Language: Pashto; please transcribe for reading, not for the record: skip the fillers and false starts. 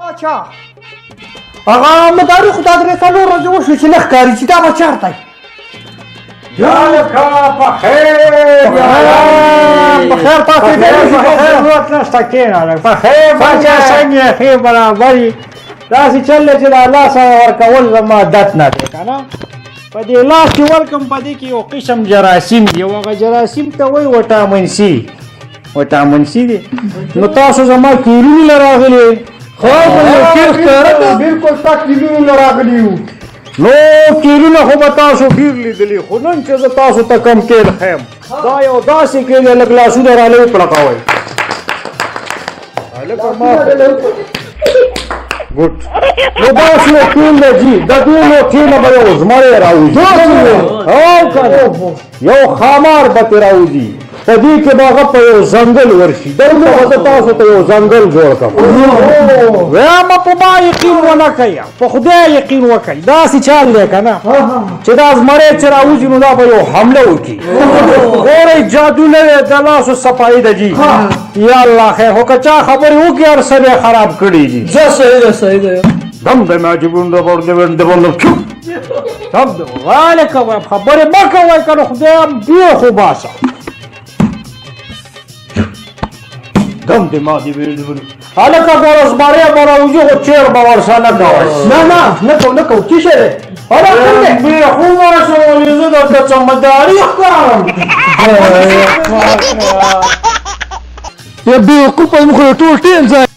اچھا هغه مداري خو دا درې څلور ورځې وشوې چې نه ښکاري چې دا به چېرته یالکا پخیر پخیر پاڅېدلی ضرورت نشته کښېنه پخیر باچا څنګه ښې برابر یې داسې چل دی چې د الله سره ورکول زما عادت نه دی که نه په دې لاس چې ورکړم په دې کې یو قسم جراثیم دی او هغه جراثیم ته وایي وټامن سي وټامن سي دی نو تاسو زما کیلونو راغلي بالکل تا کیلونو راغلي یو نو کیلونه خو به تاسو ډېر لیدلي خو نن چې زه تاسو ته کم کیل ښیم دا یو داسې کیل دی لږ لاسونه رالې وپړقوئ هلکه ما ګوډ نو داسې یو کیل دی جي د دې یو کیله به یو زمری راوځي او که یو خامار به ترې راوځي په دې کې به هغه په یو ځنګل ورشي دلته به زه تاسو ته یو ځنګل جوړ کړم وایم په ما یقین ونه کوئ په خدای یقین وکړئ داسې چال دی که نه چې دا زمری چې راوځي نو دا به یو حمله وکړي ګورئ جادو نه دی د لاسو صفایي ده جي یا الله خیر خو که چا خبرې وکړي هر څه به یې خراب کړي جي صحیح ده دم د معجبون د چوپ دم د غاله کوئ خبرې مه کوئ که نه خدای بیا خو باسه دم د ما دی هلکه ګوره زمری به راوځي خو چیر به ورسره نه کوئ نه کوو څه شی دی بیا خو ورسولې زه درته څمداري ښکارم بېوقوفه موږ خو ټول ټیم ځای